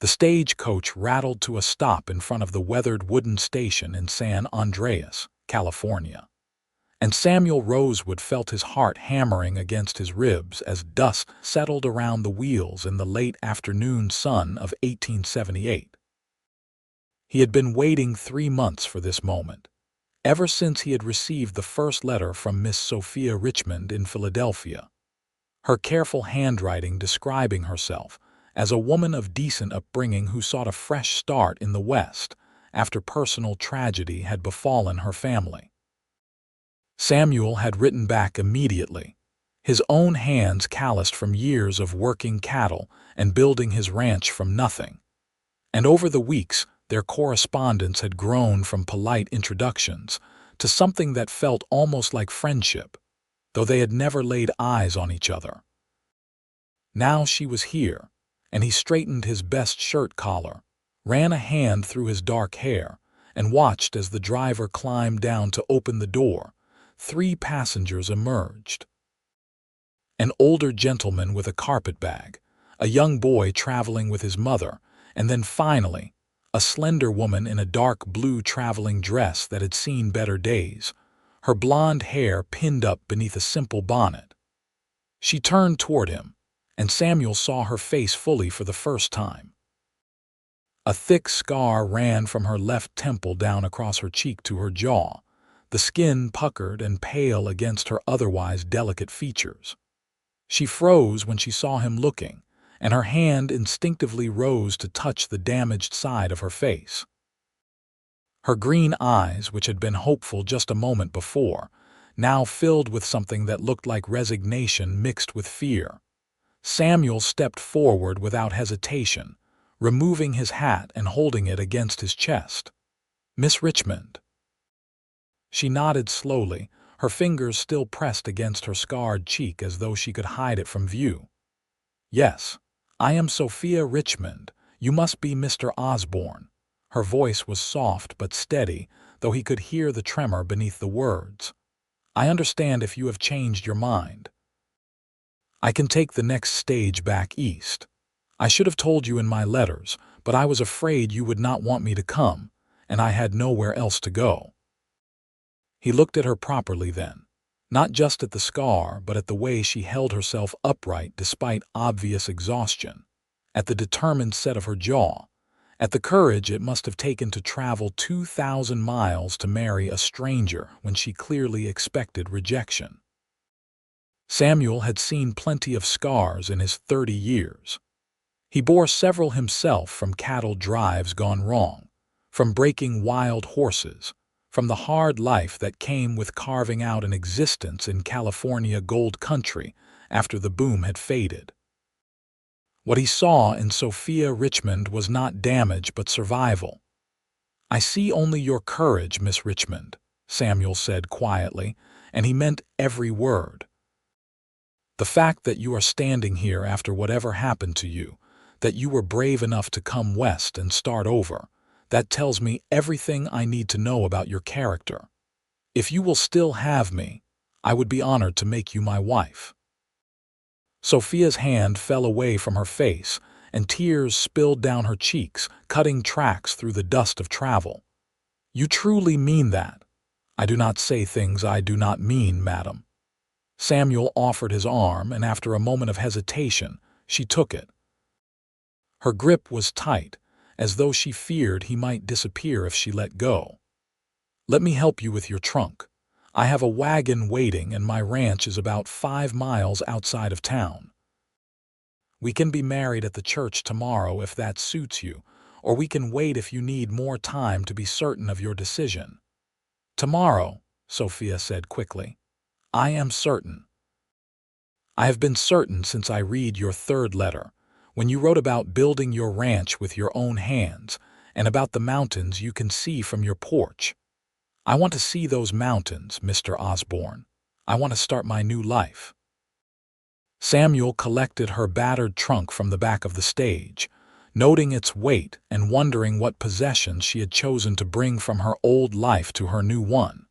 The stagecoach rattled to a stop in front of the weathered wooden station in San Andreas, California, and Samuel Rosewood felt his heart hammering against his ribs as dust settled around the wheels in the late afternoon sun of 1878. He had been waiting 3 months for this moment, ever since he had received the first letter from Miss Sophia Richmond in Philadelphia, her careful handwriting describing herself as a woman of decent upbringing who sought a fresh start in the West after personal tragedy had befallen her family. Samuel had written back immediately, his own hands calloused from years of working cattle and building his ranch from nothing. And over the weeks, their correspondence had grown from polite introductions to something that felt almost like friendship, though they had never laid eyes on each other. Now she was here, and he straightened his best shirt collar, ran a hand through his dark hair, and watched as the driver climbed down to open the door. 3 passengers emerged. An older gentleman with a carpet bag, a young boy traveling with his mother, and then finally, a slender woman in a dark blue traveling dress that had seen better days, her blonde hair pinned up beneath a simple bonnet. She turned toward him, and Samuel saw her face fully for the first time. A thick scar ran from her left temple down across her cheek to her jaw, the skin puckered and pale against her otherwise delicate features. She froze when she saw him looking, and her hand instinctively rose to touch the damaged side of her face. Her green eyes, which had been hopeful just a moment before, now filled with something that looked like resignation mixed with fear. Samuel stepped forward without hesitation, removing his hat and holding it against his chest. "Miss Richmond." She nodded slowly, her fingers still pressed against her scarred cheek as though she could hide it from view. "Yes, I am Sophia Richmond. You must be Mr. Osborne." Her voice was soft but steady, though he could hear the tremor beneath the words. "I understand if you have changed your mind. I can take the next stage back east. I should have told you in my letters, but I was afraid you would not want me to come, and I had nowhere else to go." He looked at her properly then, not just at the scar but at the way she held herself upright despite obvious exhaustion, at the determined set of her jaw, at the courage it must have taken to travel 2,000 miles to marry a stranger when she clearly expected rejection. Samuel had seen plenty of scars in his 30 years. He bore several himself, from cattle drives gone wrong, from breaking wild horses, from the hard life that came with carving out an existence in California gold country after the boom had faded. What he saw in Sophia Richmond was not damage but survival. "I see only your courage, Miss Richmond," Samuel said quietly, and he meant every word. "The fact that you are standing here after whatever happened to you, that you were brave enough to come west and start over, that tells me everything I need to know about your character. If you will still have me, I would be honored to make you my wife." Sophia's hand fell away from her face, and tears spilled down her cheeks, cutting tracks through the dust of travel. "You truly mean that?" "I do not say things I do not mean, madam." Samuel offered his arm, and after a moment of hesitation, she took it. Her grip was tight, as though she feared he might disappear if she let go. "Let me help you with your trunk. I have a wagon waiting, and my ranch is about 5 miles outside of town. We can be married at the church tomorrow if that suits you, or we can wait if you need more time to be certain of your decision." "Tomorrow," Sophia said quickly. "I am certain. I have been certain since I read your 3rd letter, when you wrote about building your ranch with your own hands and about the mountains you can see from your porch. I want to see those mountains, Mr. Osborne. I want to start my new life." Samuel collected her battered trunk from the back of the stage, noting its weight and wondering what possessions she had chosen to bring from her old life to her new one.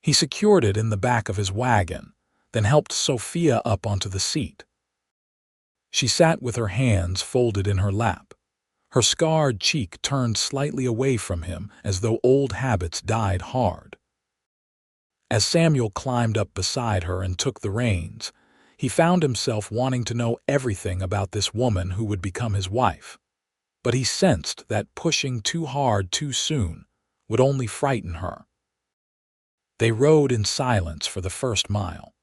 He secured it in the back of his wagon, then helped Sophia up onto the seat. She sat with her hands folded in her lap, Her scarred cheek turned slightly away from him as though old habits died hard. As Samuel climbed up beside her and took the reins, he found himself wanting to know everything about this woman who would become his wife. But he sensed that pushing too hard too soon would only frighten her. They rode in silence for the first mile,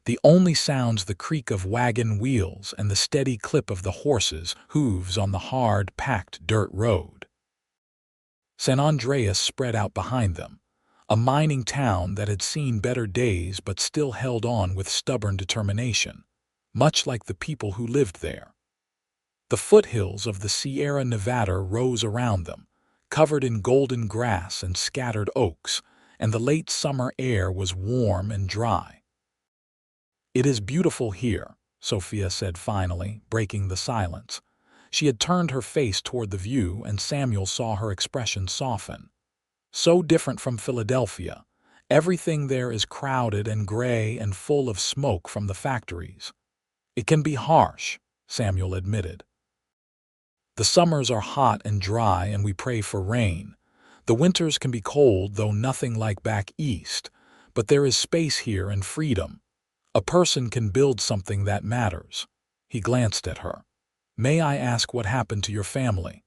the only sounds the creak of wagon wheels and the steady clip of the horses' hooves on the hard, packed dirt road. San Andreas spread out behind them, a mining town that had seen better days but still held on with stubborn determination, much like the people who lived there. The foothills of the Sierra Nevada rose around them, covered in golden grass and scattered oaks, and the late summer air was warm and dry. "It is beautiful here," Sophia said finally, breaking the silence. She had turned her face toward the view, and Samuel saw her expression soften. "So different from Philadelphia. Everything there is crowded and gray and full of smoke from the factories." "It can be harsh," Samuel admitted. "The summers are hot and dry and we pray for rain. The winters can be cold, though nothing like back east, but there is space here and freedom. A person can build something that matters." He glanced at her. "May I ask what happened to your family?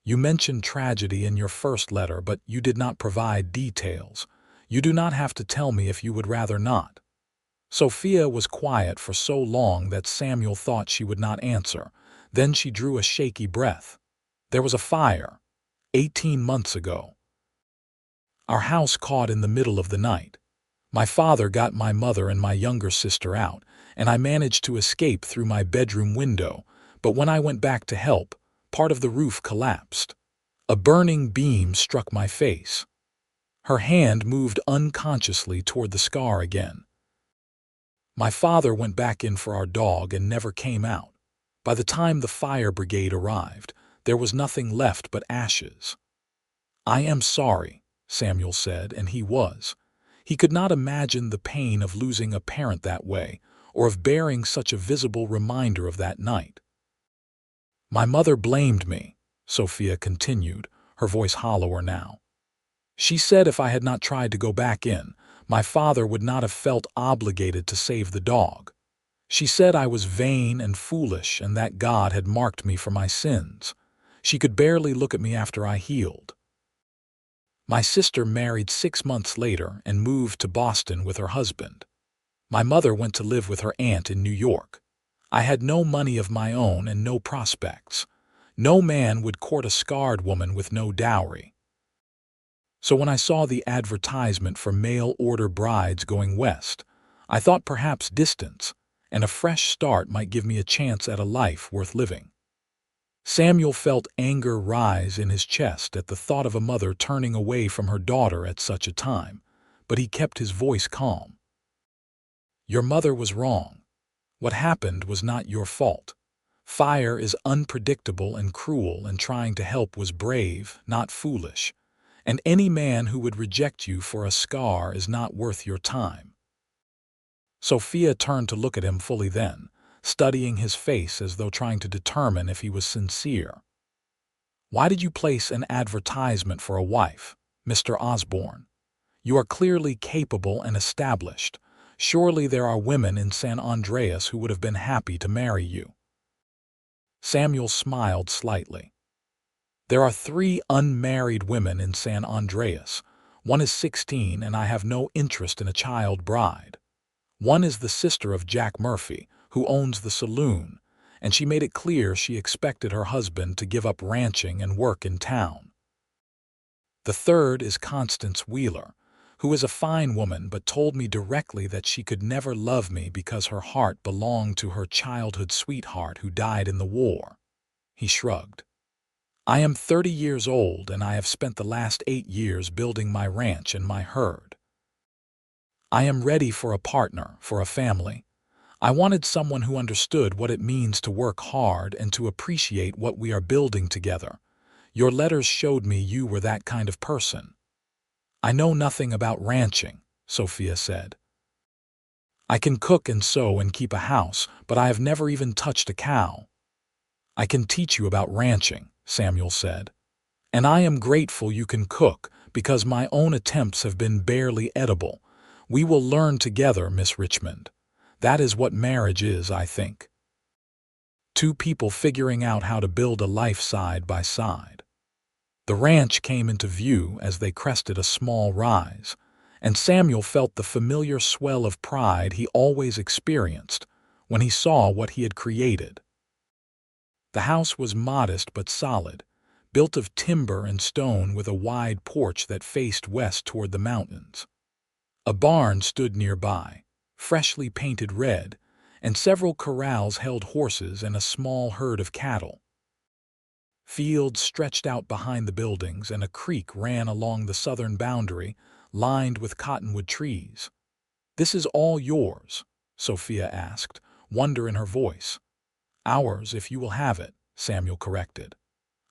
You mentioned tragedy in your first letter, but you did not provide details. You do not have to tell me if you would rather not." Sophia was quiet for so long that Samuel thought she would not answer. Then she drew a shaky breath. "There was a fire 18 months ago. Our house caught in the middle of the night. My father got my mother and my younger sister out, and I managed to escape through my bedroom window, but when I went back to help, part of the roof collapsed. A burning beam struck my face." Her hand moved unconsciously toward the scar again. "My father went back in for our dog and never came out. By the time the fire brigade arrived, there was nothing left but ashes." "I am sorry," Samuel said, and he was. He could not imagine the pain of losing a parent that way, or of bearing such a visible reminder of that night. "My mother blamed me," Sophia continued, her voice hollower now. "She said if I had not tried to go back in, my father would not have felt obligated to save the dog. She said I was vain and foolish and that God had marked me for my sins. She could barely look at me after I healed. My sister married 6 months later and moved to Boston with her husband. My mother went to live with her aunt in New York. I had no money of my own and no prospects. No man would court a scarred woman with no dowry. So when I saw the advertisement for mail-order brides going west, I thought perhaps distance and a fresh start might give me a chance at a life worth living." Samuel felt anger rise in his chest at the thought of a mother turning away from her daughter at such a time, but he kept his voice calm. "Your mother was wrong. What happened was not your fault. Fire is unpredictable and cruel, and trying to help was brave, not foolish. And any man who would reject you for a scar is not worth your time." Sophia turned to look at him fully then, studying his face as though trying to determine if he was sincere. "Why did you place an advertisement for a wife, Mr. Osborne? You are clearly capable and established. Surely there are women in San Andreas who would have been happy to marry you." Samuel smiled slightly. "There are 3 unmarried women in San Andreas. One is 16, and I have no interest in a child bride. One is the sister of Jack Murphy, who owns the saloon, and she made it clear she expected her husband to give up ranching and work in town. The third is Constance Wheeler, who is a fine woman but told me directly that she could never love me because her heart belonged to her childhood sweetheart who died in the war." He shrugged. "I am 30 years old, and I have spent the last 8 years building my ranch and my herd. I am ready for a partner, for a family. I wanted someone who understood what it means to work hard and to appreciate what we are building together. Your letters showed me you were that kind of person." "I know nothing about ranching," Sophia said. "I can cook and sew and keep a house, but I have never even touched a cow." "I can teach you about ranching," Samuel said. "And I am grateful you can cook, because my own attempts have been barely edible. We will learn together, Miss Richmond. That is what marriage is, I think. Two people figuring out how to build a life side by side." The ranch came into view as they crested a small rise, and Samuel felt the familiar swell of pride he always experienced when he saw what he had created. The house was modest but solid, built of timber and stone with a wide porch that faced west toward the mountains. A barn stood nearby, freshly painted red, and several corrals held horses and a small herd of cattle. Fields stretched out behind the buildings, and a creek ran along the southern boundary, lined with cottonwood trees. "This is all yours?" Sophia asked, wonder in her voice. "Ours, if you will have it," Samuel corrected.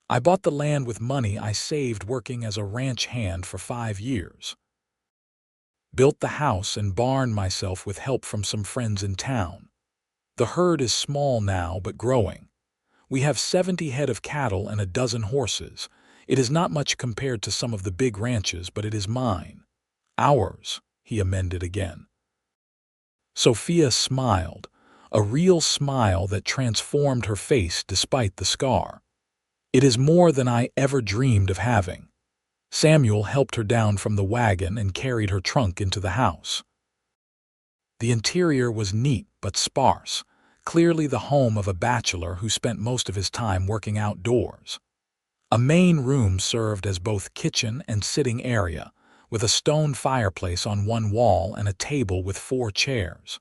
"I bought the land with money I saved working as a ranch hand for 5 years. Built the house and barn myself with help from some friends in town. The herd is small now but growing. We have 70 head of cattle and a dozen horses. It is not much compared to some of the big ranches, but it is mine. Ours," he amended again. Sophia smiled, a real smile that transformed her face despite the scar. "It is more than I ever dreamed of having." Samuel helped her down from the wagon and carried her trunk into the house. The interior was neat but sparse, clearly the home of a bachelor who spent most of his time working outdoors. A main room served as both kitchen and sitting area, with a stone fireplace on one wall and a table with 4 chairs.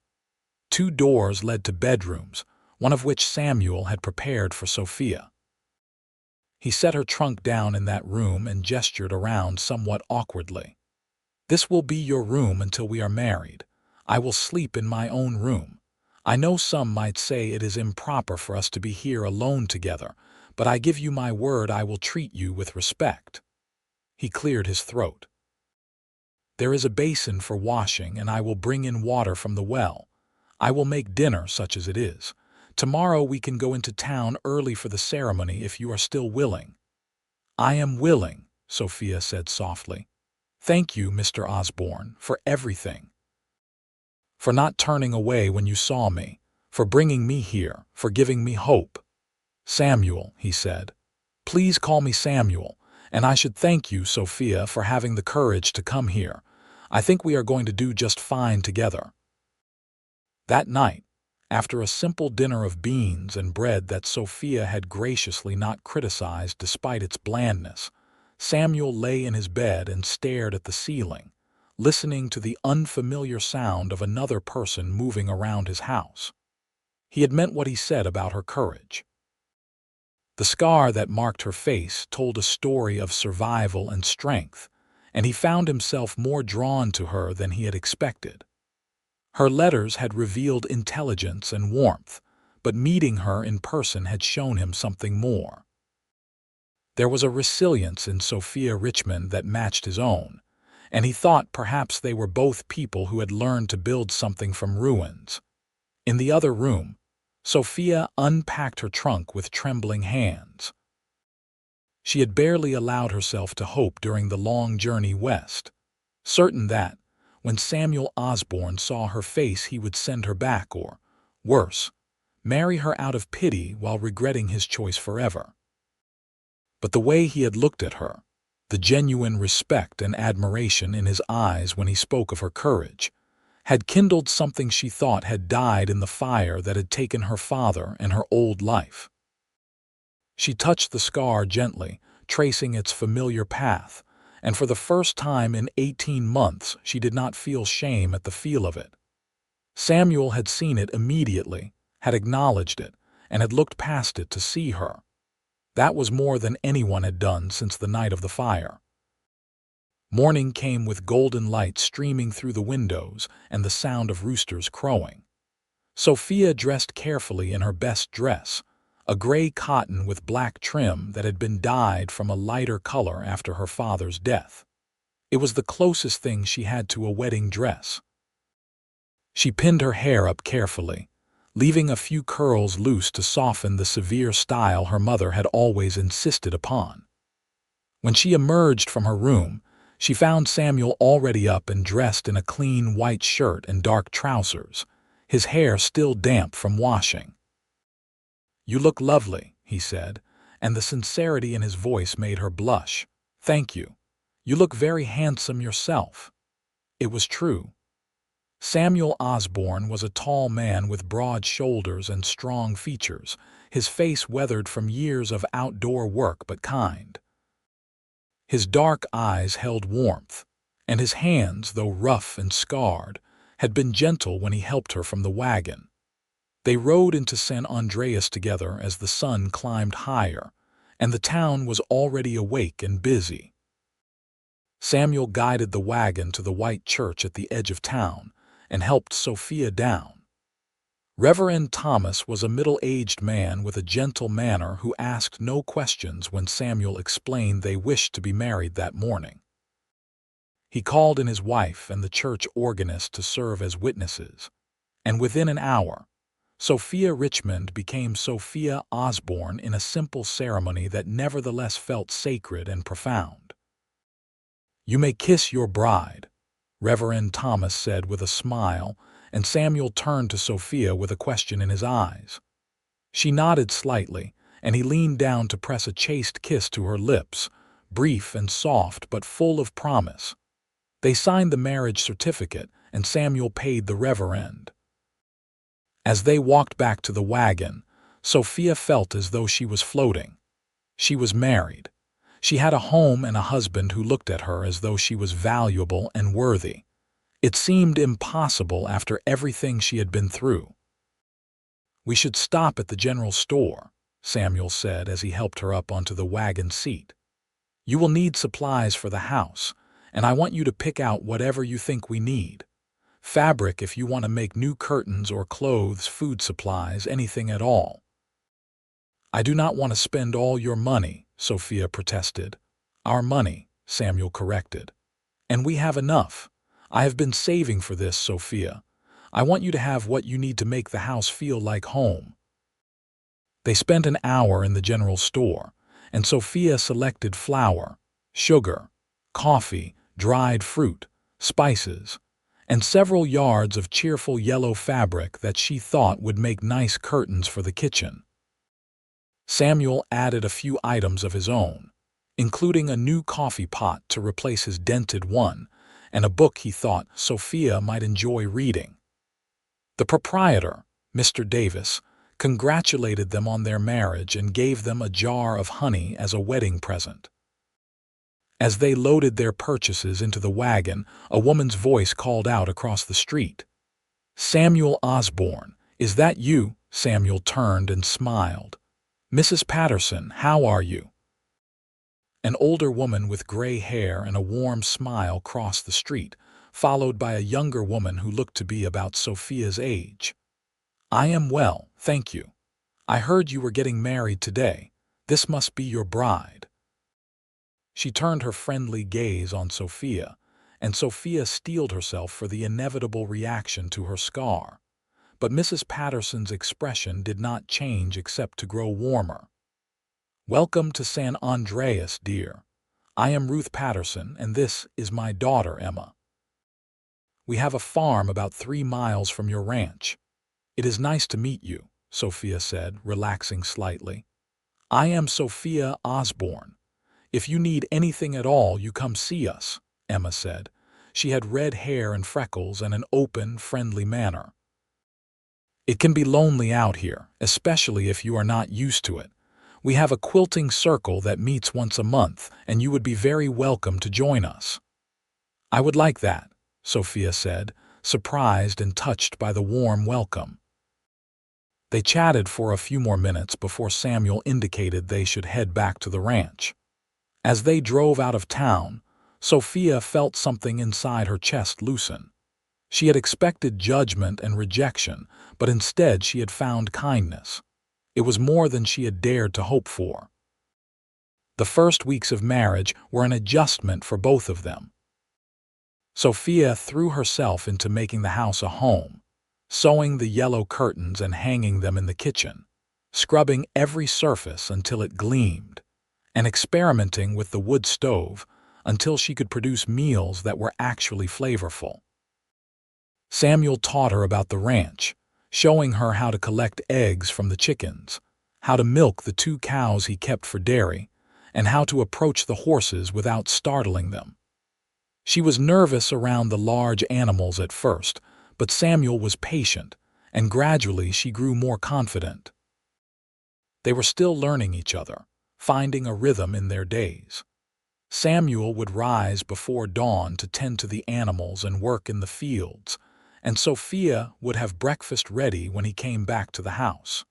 2 doors led to bedrooms, one of which Samuel had prepared for Sophia. He set her trunk down in that room and gestured around somewhat awkwardly. "This will be your room until we are married. I will sleep in my own room. I know some might say it is improper for us to be here alone together, but I give you my word I will treat you with respect." He cleared his throat. "There is a basin for washing, and I will bring in water from the well. I will make dinner, such as it is. Tomorrow we can go into town early for the ceremony if you are still willing." "I am willing," Sophia said softly. "Thank you, Mr. Osborne, for everything. For not turning away when you saw me, for bringing me here, for giving me hope." "Samuel," he said. "Please call me Samuel, and I should thank you, Sophia, for having the courage to come here. I think we are going to do just fine together." That night, after a simple dinner of beans and bread that Sophia had graciously not criticized despite its blandness, Samuel lay in his bed and stared at the ceiling, listening to the unfamiliar sound of another person moving around his house. He had meant what he said about her courage. The scar that marked her face told a story of survival and strength, and he found himself more drawn to her than he had expected. Her letters had revealed intelligence and warmth, but meeting her in person had shown him something more. There was a resilience in Sophia Richmond that matched his own, and he thought perhaps they were both people who had learned to build something from ruins. In the other room, Sophia unpacked her trunk with trembling hands. She had barely allowed herself to hope during the long journey west, certain that, when Samuel Osborne saw her face, he would send her back or, worse, marry her out of pity while regretting his choice forever. But the way he had looked at her, the genuine respect and admiration in his eyes when he spoke of her courage, had kindled something she thought had died in the fire that had taken her father and her old life. She touched the scar gently, tracing its familiar path, and for the first time in 18 months she did not feel shame at the feel of it. Samuel had seen it immediately, had acknowledged it, and had looked past it to see her. That was more than anyone had done since the night of the fire. Morning came with golden light streaming through the windows and the sound of roosters crowing. Sophia dressed carefully in her best dress, a gray cotton with black trim that had been dyed from a lighter color after her father's death. It was the closest thing she had to a wedding dress. She pinned her hair up carefully, leaving a few curls loose to soften the severe style her mother had always insisted upon. When she emerged from her room, she found Samuel already up and dressed in a clean white shirt and dark trousers, his hair still damp from washing. "You look lovely," he said, and the sincerity in his voice made her blush. "Thank you. You look very handsome yourself." It was true. Samuel Osborne was a tall man with broad shoulders and strong features, his face weathered from years of outdoor work but kind. His dark eyes held warmth, and his hands, though rough and scarred, had been gentle when he helped her from the wagon. They rode into San Andreas together as the sun climbed higher, and the town was already awake and busy. Samuel guided the wagon to the white church at the edge of town and helped Sophia down. Reverend Thomas was a middle-aged man with a gentle manner who asked no questions when Samuel explained they wished to be married that morning. He called in his wife and the church organist to serve as witnesses, and within an hour, Sophia Richmond became Sophia Osborne in a simple ceremony that nevertheless felt sacred and profound. "You may kiss your bride," Reverend Thomas said with a smile, and Samuel turned to Sophia with a question in his eyes. She nodded slightly, and he leaned down to press a chaste kiss to her lips, brief and soft but full of promise. They signed the marriage certificate, and Samuel paid the reverend. As they walked back to the wagon, Sophia felt as though she was floating. She was married. She had a home and a husband who looked at her as though she was valuable and worthy. It seemed impossible after everything she had been through. "We should stop at the general store," Samuel said as he helped her up onto the wagon seat. "You will need supplies for the house, and I want you to pick out whatever you think we need. Fabric if you want to make new curtains or clothes, food supplies, anything at all." "I do not want to spend all your money," Sophia protested. "Our money," Samuel corrected. "And we have enough. I have been saving for this, Sophia. I want you to have what you need to make the house feel like home." They spent an hour in the general store, and Sophia selected flour, sugar, coffee, dried fruit, spices, and several yards of cheerful yellow fabric that she thought would make nice curtains for the kitchen. Samuel added a few items of his own, including a new coffee pot to replace his dented one, and a book he thought Sophia might enjoy reading. The proprietor, Mr. Davis, congratulated them on their marriage and gave them a jar of honey as a wedding present. As they loaded their purchases into the wagon, a woman's voice called out across the street. "Samuel Osborne, is that you?" Samuel turned and smiled. "Mrs. Patterson, how are you?" An older woman with gray hair and a warm smile crossed the street, followed by a younger woman who looked to be about Sophia's age. "I am well, thank you. I heard you were getting married today. This must be your bride." She turned her friendly gaze on Sophia, and Sophia steeled herself for the inevitable reaction to her scar. But Mrs. Patterson's expression did not change except to grow warmer. "Welcome to San Andreas, dear. I am Ruth Patterson, and this is my daughter, Emma. We have a farm about 3 miles from your ranch. It is nice to meet you," Sophia said, relaxing slightly. "I am Sophia Osborne. If you need anything at all, you come see us," Emma said. She had red hair and freckles and an open, friendly manner. "It can be lonely out here, especially if you are not used to it. We have a quilting circle that meets once a month, and you would be very welcome to join us." "I would like that," Sophia said, surprised and touched by the warm welcome. They chatted for a few more minutes before Samuel indicated they should head back to the ranch. As they drove out of town, Sophia felt something inside her chest loosen. She had expected judgment and rejection, but instead she had found kindness. It was more than she had dared to hope for. The first weeks of marriage were an adjustment for both of them. Sophia threw herself into making the house a home. sewing the yellow curtains and hanging them in the kitchen, scrubbing every surface until it gleamed, and experimenting with the wood stove until she could produce meals that were actually flavorful. Samuel taught her about the ranch, showing her how to collect eggs from the chickens, how to milk the 2 cows he kept for dairy, and how to approach the horses without startling them. She was nervous around the large animals at first, but Samuel was patient, and gradually she grew more confident. They were still learning each other, finding a rhythm in their days. Samuel would rise before dawn to tend to the animals and work in the fields, and Sophia would have breakfast ready when he came back to the house.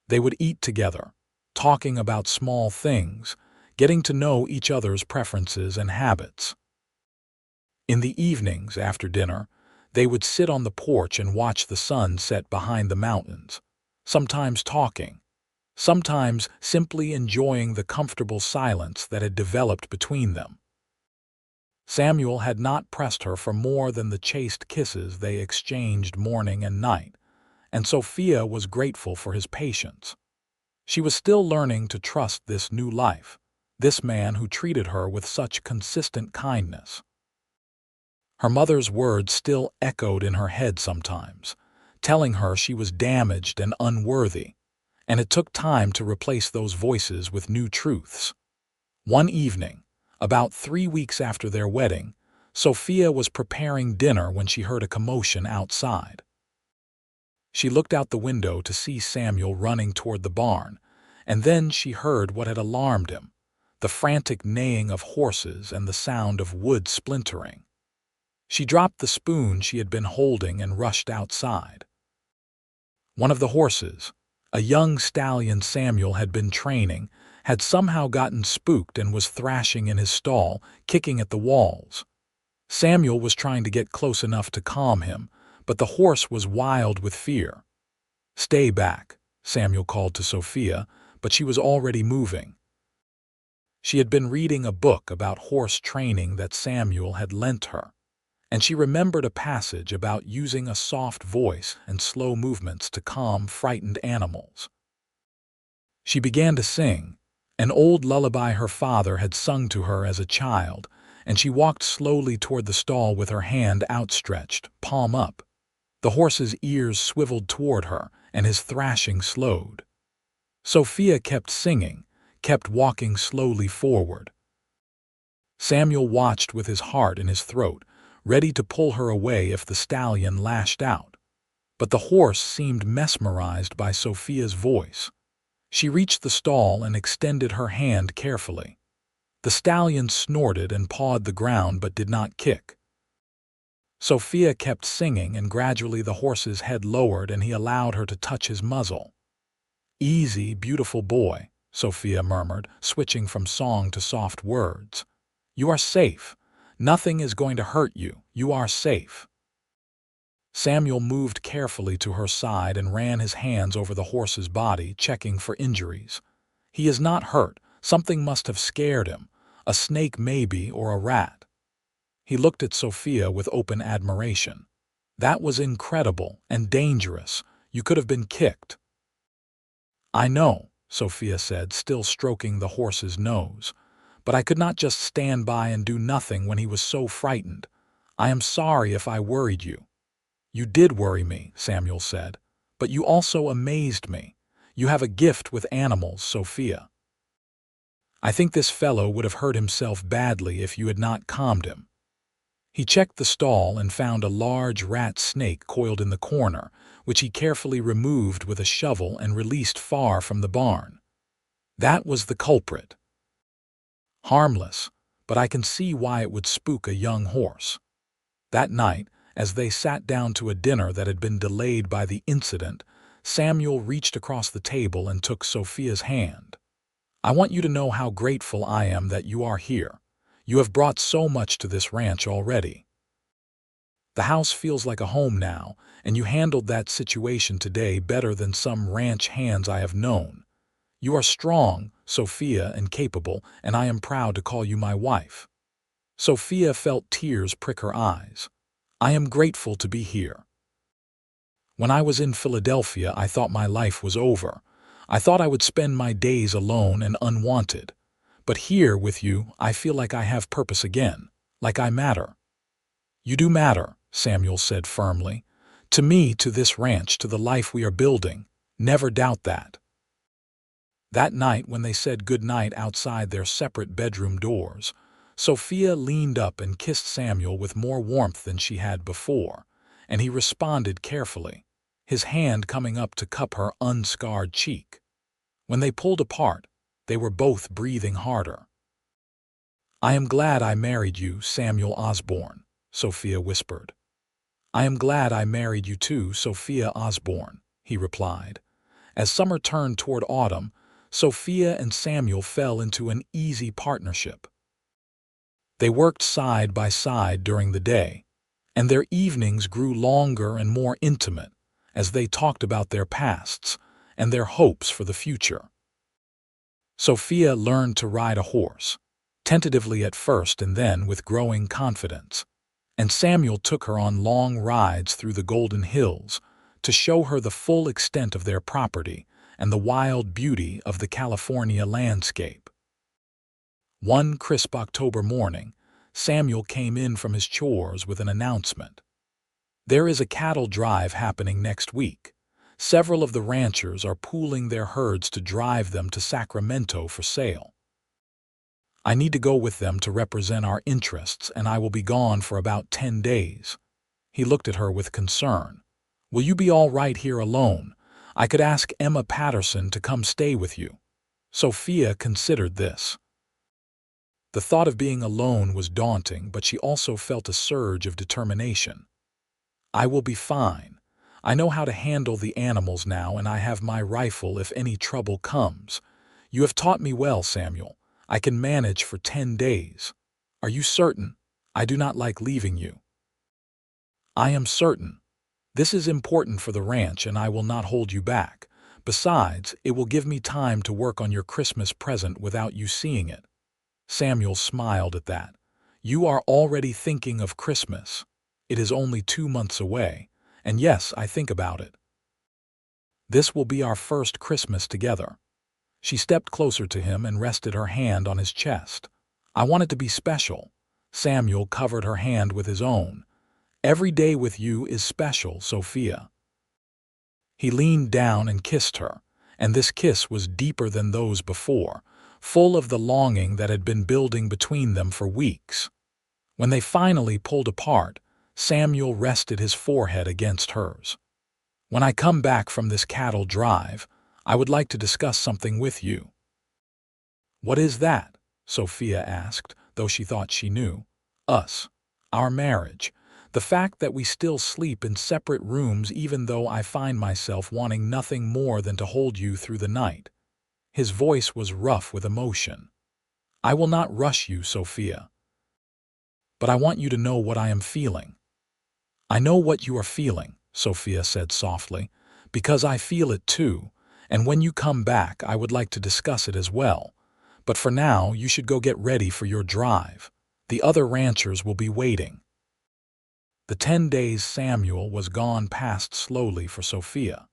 They would eat together, talking about small things, getting to know each other's preferences and habits. In the evenings after dinner, they would sit on the porch and watch the sun set behind the mountains, sometimes talking, sometimes simply enjoying the comfortable silence that had developed between them. Samuel had not pressed her for more than the chaste kisses they exchanged morning and night, and Sophia was grateful for his patience. She was still learning to trust this new life, this man who treated her with such consistent kindness. Her mother's words still echoed in her head sometimes, telling her she was damaged and unworthy, and it took time to replace those voices with new truths. One evening, about 3 weeks after their wedding, Sophia was preparing dinner when she heard a commotion outside. She looked out the window to see Samuel running toward the barn, and then she heard what had alarmed him, the frantic neighing of horses and the sound of wood splintering. She dropped the spoon she had been holding and rushed outside. One of the horses, a young stallion Samuel had been training, had somehow gotten spooked and was thrashing in his stall, kicking at the walls. Samuel was trying to get close enough to calm him, but the horse was wild with fear. "Stay back," Samuel called to Sophia, but she was already moving. She had been reading a book about horse training that Samuel had lent her, and she remembered a passage about using a soft voice and slow movements to calm frightened animals. She began to sing, an old lullaby her father had sung to her as a child, and she walked slowly toward the stall with her hand outstretched, palm up. The horse's ears swiveled toward her, and his thrashing slowed. Sophia kept singing, kept walking slowly forward. Samuel watched with his heart in his throat, ready to pull her away if the stallion lashed out. But the horse seemed mesmerized by Sophia's voice. She reached the stall and extended her hand carefully. The stallion snorted and pawed the ground but did not kick. Sophia kept singing, and gradually the horse's head lowered and he allowed her to touch his muzzle. "Easy, beautiful boy," Sophia murmured, switching from song to soft words. "You are safe. Nothing is going to hurt you. You are safe." Samuel moved carefully to her side and ran his hands over the horse's body, checking for injuries. "He is not hurt. Something must have scared him. A snake maybe, or a rat." He looked at Sophia with open admiration. "That was incredible and dangerous. You could have been kicked." "I know," Sophia said, still stroking the horse's nose. "But I could not just stand by and do nothing when he was so frightened. I am sorry if I worried you." "You did worry me," Samuel said, "but you also amazed me. You have a gift with animals, Sophia. I think this fellow would have hurt himself badly if you had not calmed him." He checked the stall and found a large rat snake coiled in the corner, which he carefully removed with a shovel and released far from the barn. That was the culprit. Harmless, but I can see why it would spook a young horse. That night, as they sat down to a dinner that had been delayed by the incident, Samuel reached across the table and took Sophia's hand. "I want you to know how grateful I am that you are here. You have brought so much to this ranch already. The house feels like a home now, and you handled that situation today better than some ranch hands I have known. You are strong, Sophia, and capable, and I am proud to call you my wife." Sophia felt tears prick her eyes. "I am grateful to be here." When I was in Philadelphia, I thought my life was over. I thought I would spend my days alone and unwanted. But here with you, I feel like I have purpose again, like I matter." "You do matter," Samuel said firmly. "To me, to this ranch, to the life we are building. Never doubt that." That night, when they said good night outside their separate bedroom doors, Sophia leaned up and kissed Samuel with more warmth than she had before, and he responded carefully, his hand coming up to cup her unscarred cheek. When they pulled apart, they were both breathing harder. "I am glad I married you, Samuel Osborne," Sophia whispered. "I am glad I married you too, Sophia Osborne," he replied. As summer turned toward autumn, Sophia and Samuel fell into an easy partnership. They worked side by side during the day, and their evenings grew longer and more intimate as they talked about their pasts and their hopes for the future. Sophia learned to ride a horse, tentatively at first and then with growing confidence, and Samuel took her on long rides through the Golden Hills to show her the full extent of their property and the wild beauty of the California landscape. One crisp October morning, Samuel came in from his chores with an announcement. "There is a cattle drive happening next week. Several of the ranchers are pooling their herds to drive them to Sacramento for sale. I need to go with them to represent our interests, and I will be gone for about 10 days. He looked at her with concern. "Will you be all right here alone? I could ask Emma Patterson to come stay with you." Sophia considered this. The thought of being alone was daunting, but she also felt a surge of determination. "I will be fine. I know how to handle the animals now, and I have my rifle if any trouble comes. You have taught me well, Samuel. I can manage for 10 days. Are you certain? I do not like leaving you." "I am certain. This is important for the ranch, and I will not hold you back. Besides, it will give me time to work on your Christmas present without you seeing it." Samuel smiled at that. "You are already thinking of Christmas. It is only 2 months away, and yes, I think about it. This will be our first Christmas together." She stepped closer to him and rested her hand on his chest. "I want it to be special." Samuel covered her hand with his own. "Every day with you is special, Sophia." He leaned down and kissed her, and this kiss was deeper than those before, full of the longing that had been building between them for weeks. When they finally pulled apart, Samuel rested his forehead against hers. "When I come back from this cattle drive, I would like to discuss something with you." "What is that?" Sophia asked, though she thought she knew. "Us. Our marriage. The fact that we still sleep in separate rooms even though I find myself wanting nothing more than to hold you through the night." His voice was rough with emotion. "I will not rush you, Sophia. But I want you to know what I am feeling." "I know what you are feeling," Sophia said softly, "because I feel it too, and when you come back I would like to discuss it as well. But for now you should go get ready for your drive. The other ranchers will be waiting." The 10 days Samuel was gone passed slowly for Sophia.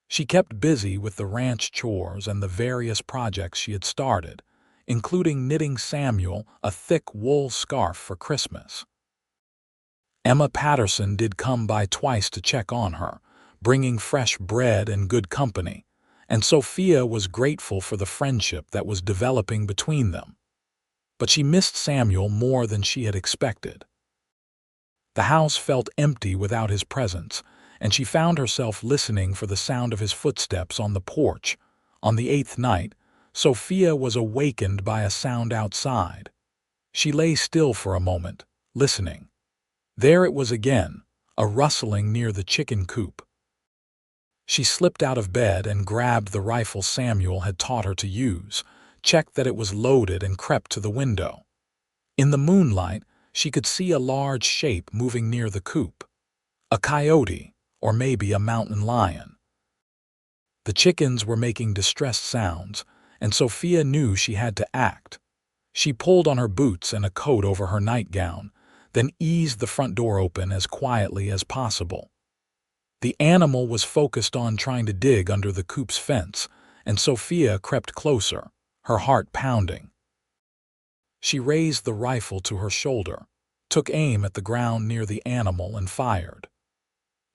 She kept busy with the ranch chores and the various projects she had started, including knitting Samuel a thick wool scarf for Christmas. Emma Patterson did come by twice to check on her, bringing fresh bread and good company, and Sophia was grateful for the friendship that was developing between them. But she missed Samuel more than she had expected. The house felt empty without his presence, and she found herself listening for the sound of his footsteps on the porch. On the 8th night, Sophia was awakened by a sound outside. She lay still for a moment, listening. There it was again, a rustling near the chicken coop. She slipped out of bed and grabbed the rifle Samuel had taught her to use, checked that it was loaded, and crept to the window. In the moonlight, she could see a large shape moving near the coop. A coyote, or maybe a mountain lion. The chickens were making distressed sounds, and Sophia knew she had to act. She pulled on her boots and a coat over her nightgown, then eased the front door open as quietly as possible. The animal was focused on trying to dig under the coop's fence, and Sophia crept closer, her heart pounding. She raised the rifle to her shoulder, took aim at the ground near the animal and fired.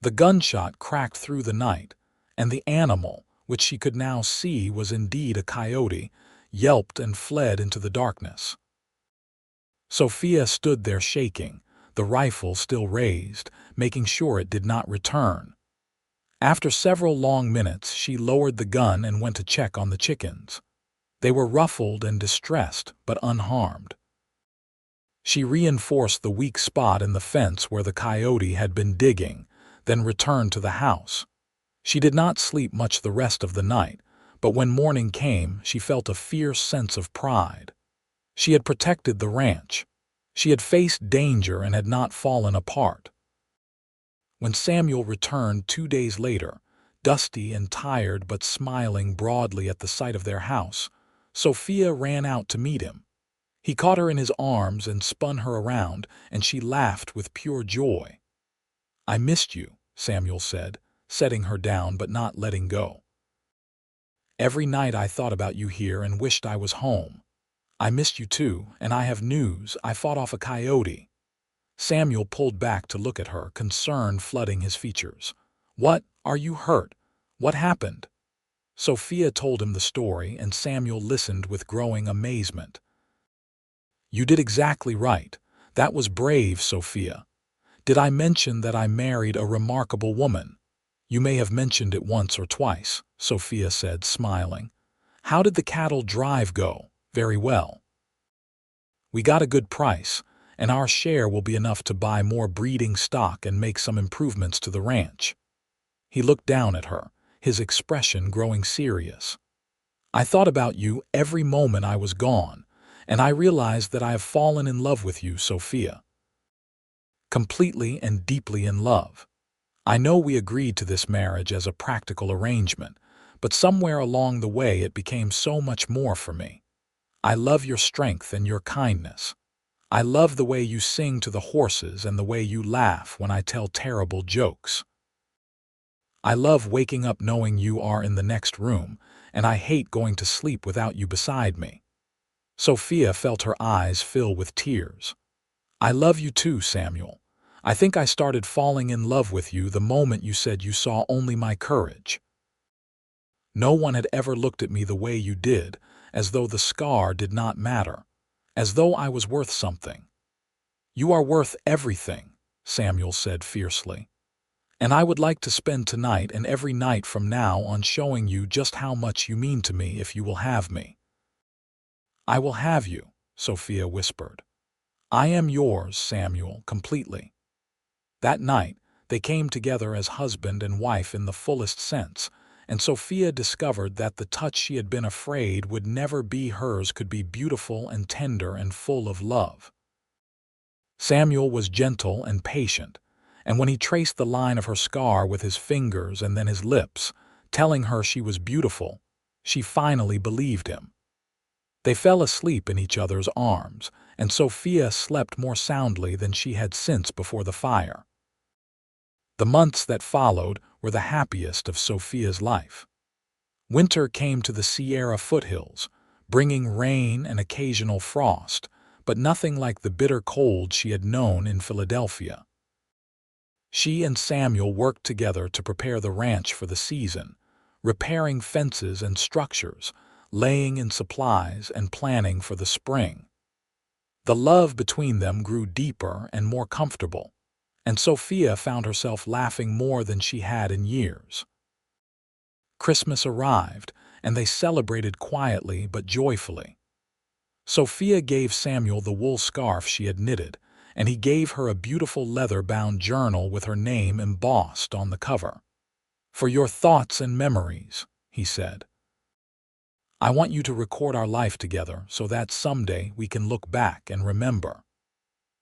The gunshot cracked through the night, and the animal, which she could now see was indeed a coyote, yelped and fled into the darkness. Sophia stood there shaking, the rifle still raised, making sure it did not return. After several long minutes, she lowered the gun and went to check on the chickens. They were ruffled and distressed, but unharmed. She reinforced the weak spot in the fence where the coyote had been digging, then returned to the house. She did not sleep much the rest of the night, but when morning came, she felt a fierce sense of pride. She had protected the ranch. She had faced danger and had not fallen apart. When Samuel returned 2 days later, dusty and tired but smiling broadly at the sight of their house, Sophia ran out to meet him. He caught her in his arms and spun her around, and she laughed with pure joy. "I missed you," Samuel said, setting her down but not letting go. "Every night I thought about you here and wished I was home. I missed you too, and I have news. I fought off a coyote." Samuel pulled back to look at her, concern flooding his features. "What? Are you hurt? What happened?" Sophia told him the story, and Samuel listened with growing amazement. "You did exactly right. That was brave, Sophia. Did I mention that I married a remarkable woman?" "You may have mentioned it once or twice," Sophia said, smiling. "How did the cattle drive go?" "Very well. We got a good price, and our share will be enough to buy more breeding stock and make some improvements to the ranch." He looked down at her, his expression growing serious. "I thought about you every moment I was gone, and I realized that I have fallen in love with you, Sophia. Completely and deeply in love. I know we agreed to this marriage as a practical arrangement, but somewhere along the way it became so much more for me. I love your strength and your kindness. I love the way you sing to the horses and the way you laugh when I tell terrible jokes. I love waking up knowing you are in the next room, and I hate going to sleep without you beside me." Sophia felt her eyes fill with tears. "I love you too, Samuel. I think I started falling in love with you the moment you said you saw only my courage. No one had ever looked at me the way you did, as though the scar did not matter, as though I was worth something." "You are worth everything," Samuel said fiercely. "And I would like to spend tonight and every night from now on showing you just how much you mean to me if you will have me." "I will have you," Sophia whispered. "I am yours, Samuel, completely." That night, they came together as husband and wife in the fullest sense, and Sophia discovered that the touch she had been afraid would never be hers could be beautiful and tender and full of love. Samuel was gentle and patient, and when he traced the line of her scar with his fingers and then his lips, telling her she was beautiful, she finally believed him. They fell asleep in each other's arms, and Sophia slept more soundly than she had since before the fire. The months that followed were the happiest of Sophia's life. Winter came to the Sierra foothills, bringing rain and occasional frost, but nothing like the bitter cold she had known in Philadelphia. She and Samuel worked together to prepare the ranch for the season, repairing fences and structures, laying in supplies, and planning for the spring. The love between them grew deeper and more comfortable, and Sophia found herself laughing more than she had in years. Christmas arrived, and they celebrated quietly but joyfully. Sophia gave Samuel the wool scarf she had knitted, and he gave her a beautiful leather-bound journal with her name embossed on the cover. "For your thoughts and memories," he said. "I want you to record our life together so that someday we can look back and remember."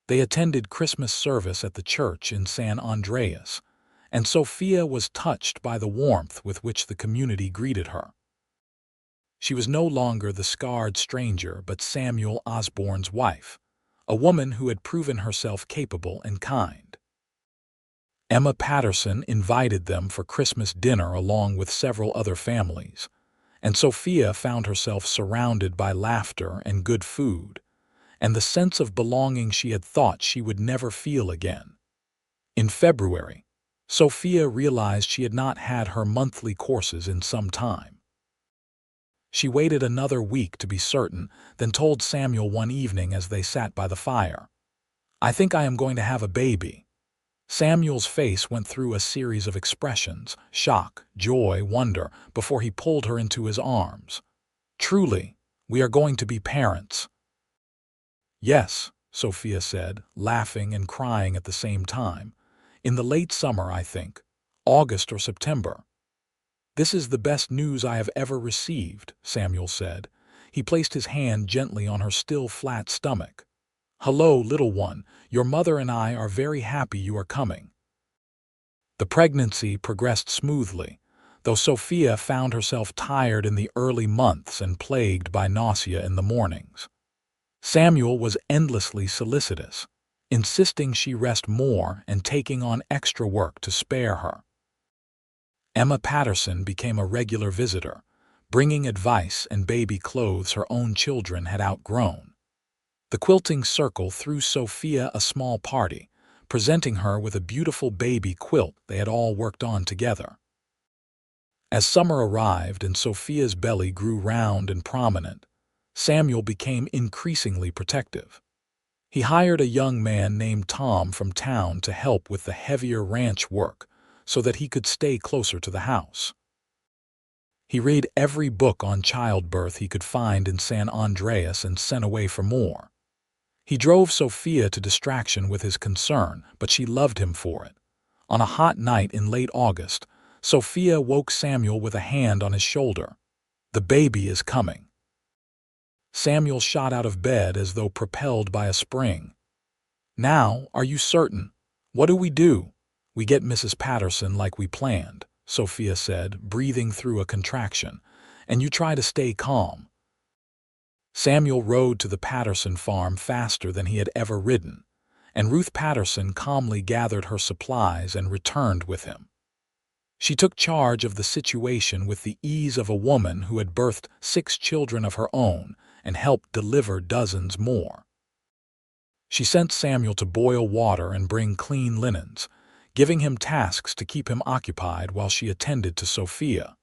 They attended Christmas service at the church in San Andreas, and Sophia was touched by the warmth with which the community greeted her. She was no longer the scarred stranger but Samuel Osborne's wife, a woman who had proven herself capable and kind. Emma Patterson invited them for Christmas dinner along with several other families, and Sophia found herself surrounded by laughter and good food, and the sense of belonging she had thought she would never feel again. In February, Sophia realized she had not had her monthly courses in some time. She waited another week to be certain, then told Samuel one evening as they sat by the fire, "I think I am going to have a baby." Samuel's face went through a series of expressions, shock, joy, wonder, before he pulled her into his arms. "Truly, we are going to be parents." "Yes," Sophia said, laughing and crying at the same time. "In the late summer, I think. August or September." "This is the best news I have ever received," Samuel said. He placed his hand gently on her still flat stomach. "Hello, little one. Your mother and I are very happy you are coming." The pregnancy progressed smoothly, though Sophia found herself tired in the early months and plagued by nausea in the mornings. Samuel was endlessly solicitous, insisting she rest more and taking on extra work to spare her. Emma Patterson became a regular visitor, bringing advice and baby clothes her own children had outgrown. The quilting circle threw Sophia a small party, presenting her with a beautiful baby quilt they had all worked on together. As summer arrived and Sophia's belly grew round and prominent, Samuel became increasingly protective. He hired a young man named Tom from town to help with the heavier ranch work so that he could stay closer to the house. He read every book on childbirth he could find in San Andreas and sent away for more. He drove Sophia to distraction with his concern, but she loved him for it. On a hot night in late August, Sophia woke Samuel with a hand on his shoulder. "The baby is coming." Samuel shot out of bed as though propelled by a spring. "Now, are you certain? What do we do?" "We get Mrs. Patterson like we planned," Sophia said, breathing through a contraction, "and you try to stay calm." Samuel rode to the Patterson farm faster than he had ever ridden, and Ruth Patterson calmly gathered her supplies and returned with him. She took charge of the situation with the ease of a woman who had birthed 6 children of her own and helped deliver dozens more. She sent Samuel to boil water and bring clean linens, giving him tasks to keep him occupied while she attended to Sophia.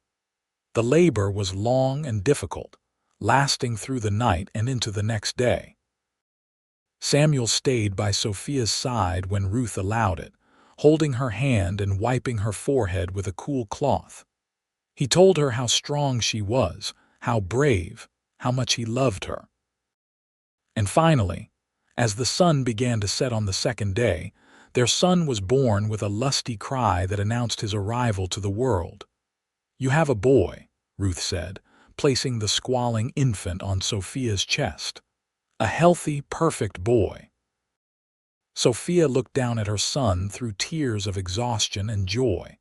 The labor was long and difficult, lasting through the night and into the next day. Samuel stayed by Sophia's side when Ruth allowed it, holding her hand and wiping her forehead with a cool cloth. He told her how strong she was, how brave, how much he loved her. And finally, as the sun began to set on the second day, their son was born with a lusty cry that announced his arrival to the world. "You have a boy," Ruth said, placing the squalling infant on Sophia's chest. "A healthy, perfect boy." Sophia looked down at her son through tears of exhaustion and joy.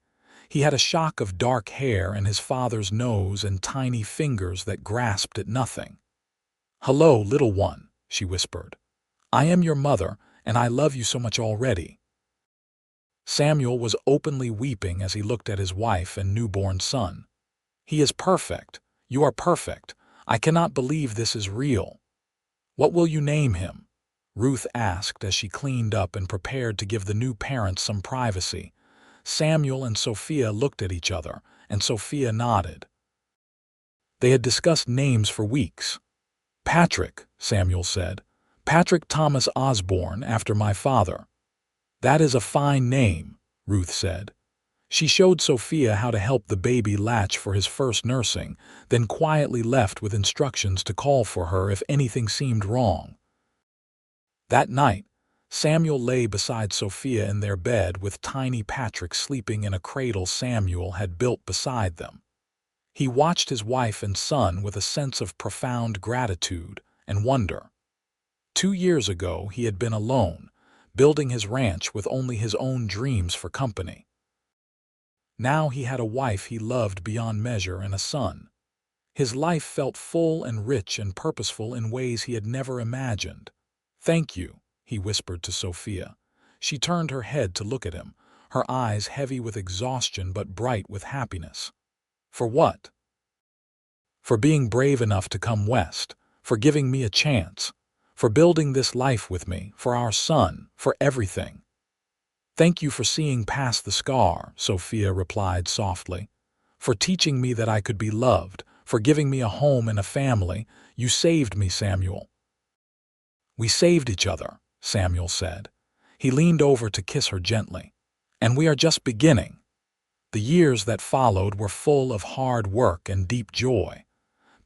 He had a shock of dark hair and his father's nose and tiny fingers that grasped at nothing. "Hello, little one," she whispered. "I am your mother, and I love you so much already." Samuel was openly weeping as he looked at his wife and newborn son. "He is perfect. You are perfect. I cannot believe this is real." "What will you name him?" Ruth asked as she cleaned up and prepared to give the new parents some privacy. Samuel and Sophia looked at each other, and Sophia nodded. They had discussed names for weeks. "Patrick," Samuel said. "Patrick Thomas Osborne, after my father." "That is a fine name," Ruth said. She showed Sophia how to help the baby latch for his first nursing, then quietly left with instructions to call for her if anything seemed wrong. That night, Samuel lay beside Sophia in their bed with tiny Patrick sleeping in a cradle Samuel had built beside them. He watched his wife and son with a sense of profound gratitude and wonder. 2 years ago he had been alone, building his ranch with only his own dreams for company. Now he had a wife he loved beyond measure and a son. His life felt full and rich and purposeful in ways he had never imagined. "Thank you," he whispered to Sophia. She turned her head to look at him, her eyes heavy with exhaustion but bright with happiness. For what? For being brave enough to come west, for giving me a chance, for building this life with me, for our son, for everything. Thank you for seeing past the scar, Sophia replied softly. For teaching me that I could be loved, for giving me a home and a family. You saved me, Samuel. We saved each other, Samuel said. He leaned over to kiss her gently. And we are just beginning. The years that followed were full of hard work and deep joy.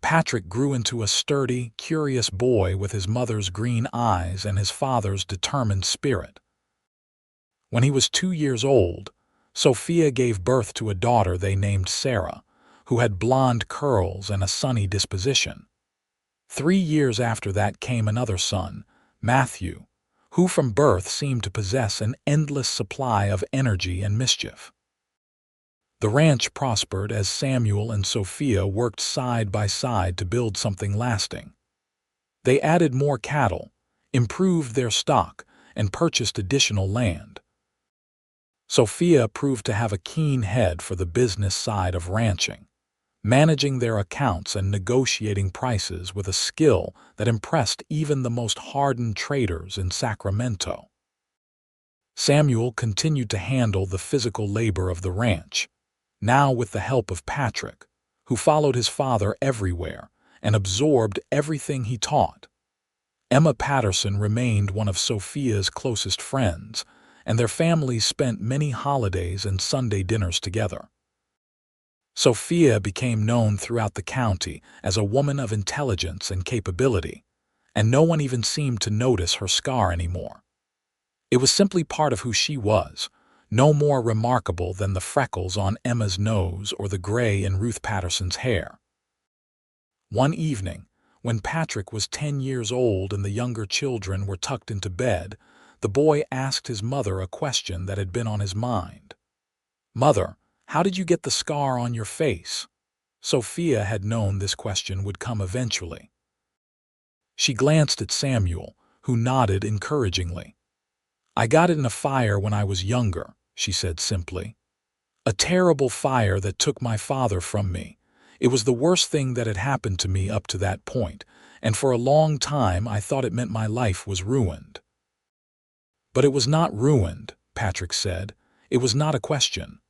Patrick grew into a sturdy, curious boy with his mother's green eyes and his father's determined spirit. When he was 2 years old, Sophia gave birth to a daughter they named Sarah, who had blonde curls and a sunny disposition. 3 years after that came another son, Matthew, who from birth seemed to possess an endless supply of energy and mischief. The ranch prospered as Samuel and Sophia worked side by side to build something lasting. They added more cattle, improved their stock, and purchased additional land. Sophia proved to have a keen head for the business side of ranching, managing their accounts and negotiating prices with a skill that impressed even the most hardened traders in Sacramento. Samuel continued to handle the physical labor of the ranch, now with the help of Patrick, who followed his father everywhere and absorbed everything he taught. Emma Patterson remained one of Sophia's closest friends, and their families spent many holidays and Sunday dinners together. Sophia became known throughout the county as a woman of intelligence and capability, and no one even seemed to notice her scar anymore. It was simply part of who she was, no more remarkable than the freckles on Emma's nose or the gray in Ruth Patterson's hair. One evening, when Patrick was 10 years old and the younger children were tucked into bed, the boy asked his mother a question that had been on his mind. "Mother, how did you get the scar on your face?" Sophia had known this question would come eventually. She glanced at Samuel, who nodded encouragingly. "I got it in a fire when I was younger," she said simply. "A terrible fire that took my father from me. It was the worst thing that had happened to me up to that point, and for a long time I thought it meant my life was ruined." "But it was not ruined," Patrick said. "It was not a question."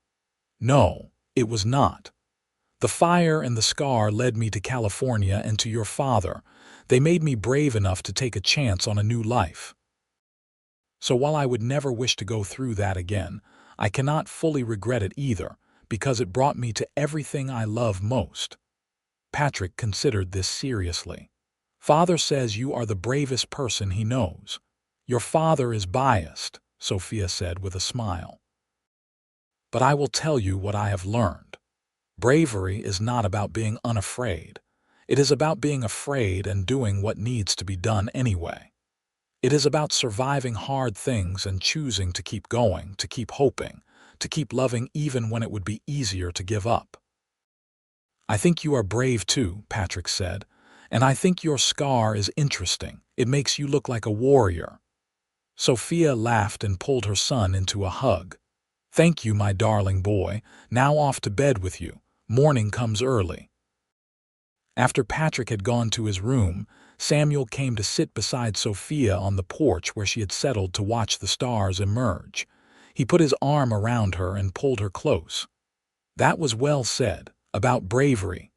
"No, it was not. The fire and the scar led me to California and to your father. They made me brave enough to take a chance on a new life. So while I would never wish to go through that again, I cannot fully regret it either, because it brought me to everything I love most." Patrick considered this seriously. "Father says you are the bravest person he knows." "Your father is biased," Sophia said with a smile. "But I will tell you what I have learned. Bravery is not about being unafraid. It is about being afraid and doing what needs to be done anyway. It is about surviving hard things and choosing to keep going, to keep hoping, to keep loving even when it would be easier to give up." "I think you are brave too," Patrick said, "and I think your scar is interesting. It makes you look like a warrior." Sophia laughed and pulled her son into a hug. "Thank you, my darling boy. Now off to bed with you. Morning comes early." After Patrick had gone to his room, Samuel came to sit beside Sophia on the porch where she had settled to watch the stars emerge. He put his arm around her and pulled her close. "That was well said, about bravery.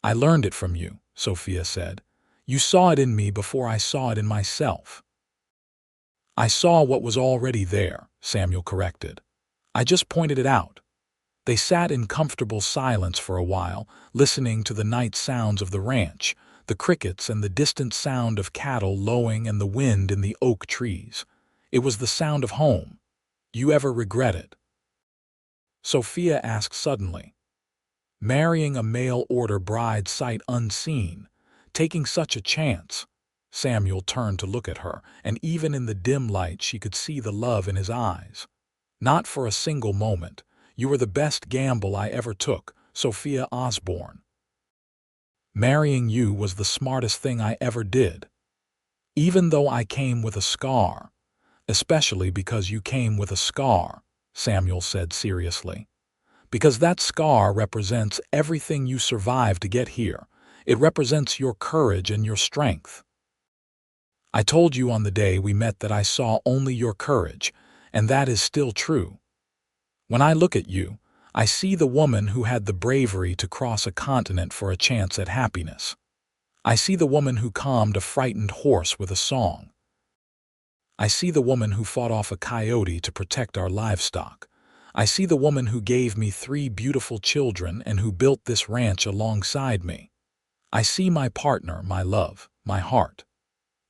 I learned it from you," Sophia said. "You saw it in me before I saw it in myself." "I saw what was already there," Samuel corrected. "I just pointed it out." They sat in comfortable silence for a while, listening to the night sounds of the ranch, the crickets and the distant sound of cattle lowing and the wind in the oak trees. It was the sound of home. "You ever regret it?" Sophia asked suddenly. "Marrying a mail-order bride sight unseen, taking such a chance." Samuel turned to look at her, and even in the dim light she could see the love in his eyes. "Not for a single moment. You were the best gamble I ever took, Sophia Osborne. Marrying you was the smartest thing I ever did. Even though I came with a scar, especially because you came with a scar," Samuel said seriously. Because that scar represents everything you survived to get here. It represents your courage and your strength. I told you on the day we met that I saw only your courage, and that is still true. When I look at you, I see the woman who had the bravery to cross a continent for a chance at happiness. I see the woman who calmed a frightened horse with a song. I see the woman who fought off a coyote to protect our livestock. I see the woman who gave me 3 beautiful children and who built this ranch alongside me. I see my partner, my love, my heart.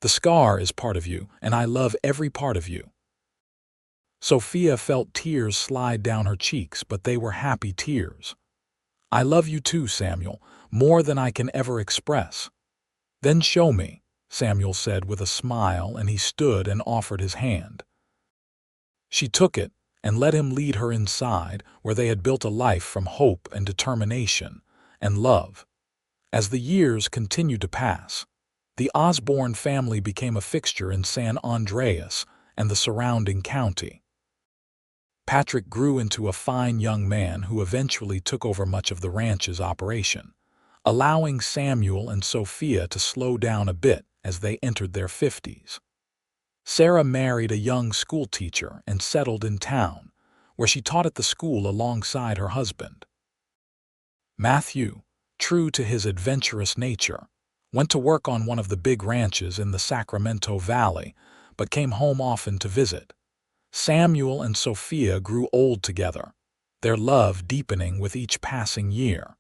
The scar is part of you, and I love every part of you. Sophia felt tears slide down her cheeks, but they were happy tears. I love you too, Samuel, more than I can ever express. Then show me, Samuel said with a smile, and he stood and offered his hand. She took it and let him lead her inside, where they had built a life from hope and determination and love. As the years continued to pass, the Osborne family became a fixture in San Andreas and the surrounding county. Patrick grew into a fine young man who eventually took over much of the ranch's operation, allowing Samuel and Sophia to slow down a bit as they entered their 50s. Sarah married a young schoolteacher and settled in town, where she taught at the school alongside her husband. Matthew, true to his adventurous nature, went to work on one of the big ranches in the Sacramento Valley, but came home often to visit. Samuel and Sophia grew old together, their love deepening with each passing year.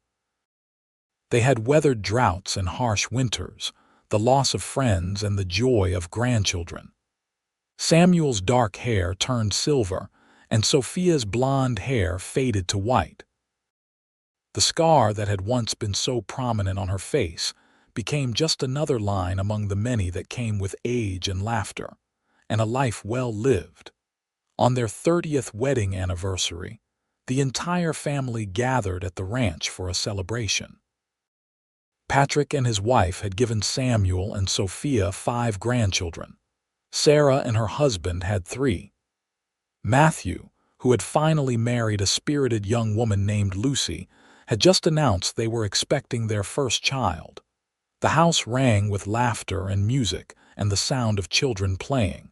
They had weathered droughts and harsh winters, the loss of friends and the joy of grandchildren. Samuel's dark hair turned silver, and Sophia's blonde hair faded to white. The scar that had once been so prominent on her face became just another line among the many that came with age and laughter, and a life well lived. On their 30th wedding anniversary, the entire family gathered at the ranch for a celebration. Patrick and his wife had given Samuel and Sophia 5 grandchildren. Sarah and her husband had 3. Matthew, who had finally married a spirited young woman named Lucy, had just announced they were expecting their first child. The house rang with laughter and music and the sound of children playing.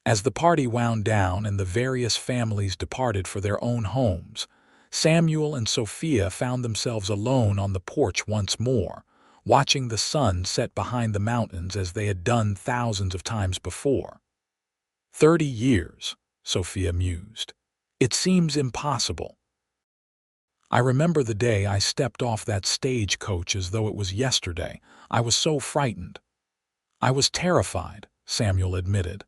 As the party wound down and the various families departed for their own homes, Samuel and Sophia found themselves alone on the porch once more, watching the sun set behind the mountains as they had done thousands of times before. 30 years, Sophia mused. It seems impossible. I remember the day I stepped off that stagecoach as though it was yesterday. I was so frightened. I was terrified, Samuel admitted.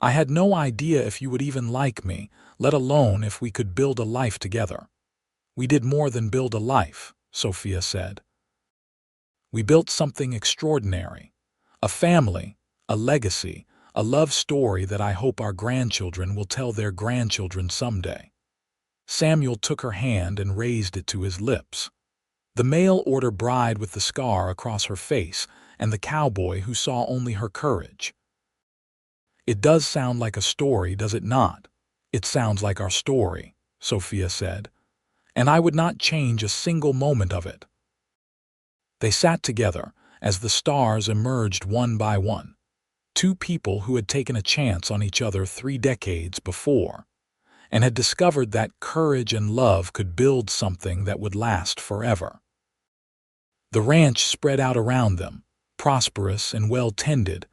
I had no idea if you would even like me, let alone if we could build a life together. We did more than build a life, Sophia said. We built something extraordinary. A family, a legacy, a love story that I hope our grandchildren will tell their grandchildren someday. Samuel took her hand and raised it to his lips. The mail-order bride with the scar across her face and the cowboy who saw only her courage. It does sound like a story, does it not? It sounds like our story, Sophia said, and I would not change a single moment of it. They sat together as the stars emerged one by one. 2 people who had taken a chance on each other 3 decades before, and had discovered that courage and love could build something that would last forever. The ranch spread out around them, prosperous and well-tended,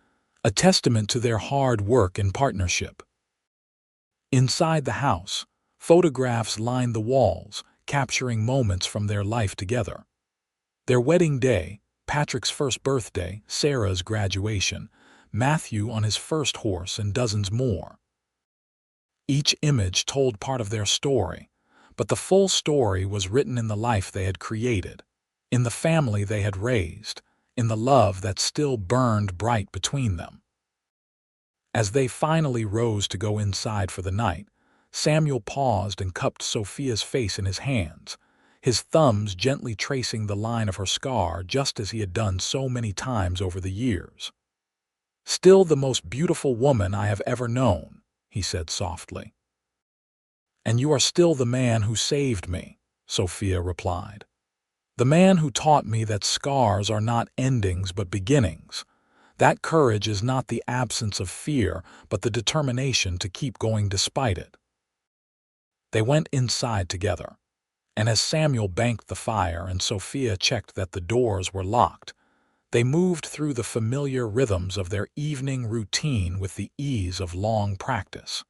a testament to their hard work and partnership. Inside the house, photographs lined the walls, capturing moments from their life together. Their wedding day, Patrick's first birthday, Sarah's graduation, Matthew on his first horse, and dozens more. Each image told part of their story, but the full story was written in the life they had created, in the family they had raised, in the love that still burned bright between them. As they finally rose to go inside for the night, Samuel paused and cupped Sophia's face in his hands, his thumbs gently tracing the line of her scar just as he had done so many times over the years. "Still the most beautiful woman I have ever known," he said softly. "And you are still the man who saved me," Sophia replied. "The man who taught me that scars are not endings but beginnings. That courage is not the absence of fear, but the determination to keep going despite it." They went inside together, and as Samuel banked the fire and Sophia checked that the doors were locked, they moved through the familiar rhythms of their evening routine with the ease of long practice.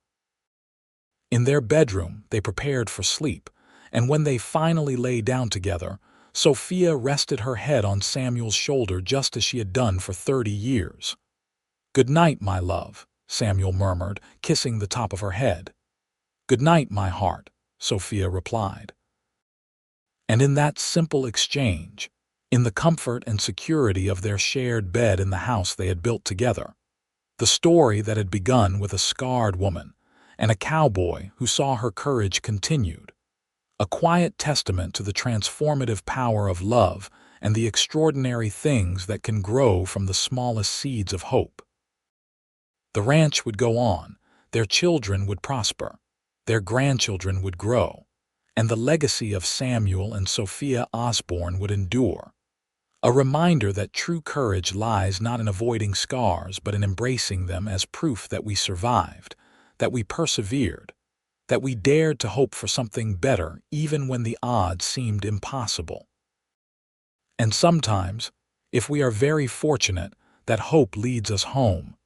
In their bedroom, they prepared for sleep, and when they finally lay down together, Sophia rested her head on Samuel's shoulder just as she had done for 30 years. "Good night, my love," Samuel murmured, kissing the top of her head. "Good night, my heart," Sophia replied. And in that simple exchange, in the comfort and security of their shared bed in the house they had built together, the story that had begun with a scarred woman and a cowboy who saw her courage continued, a quiet testament to the transformative power of love and the extraordinary things that can grow from the smallest seeds of hope. The ranch would go on, their children would prosper, their grandchildren would grow, and the legacy of Samuel and Sophia Osborne would endure. A reminder that true courage lies not in avoiding scars but in embracing them as proof that we survived, that we persevered, that we dared to hope for something better even when the odds seemed impossible. And sometimes, if we are very fortunate, that hope leads us home,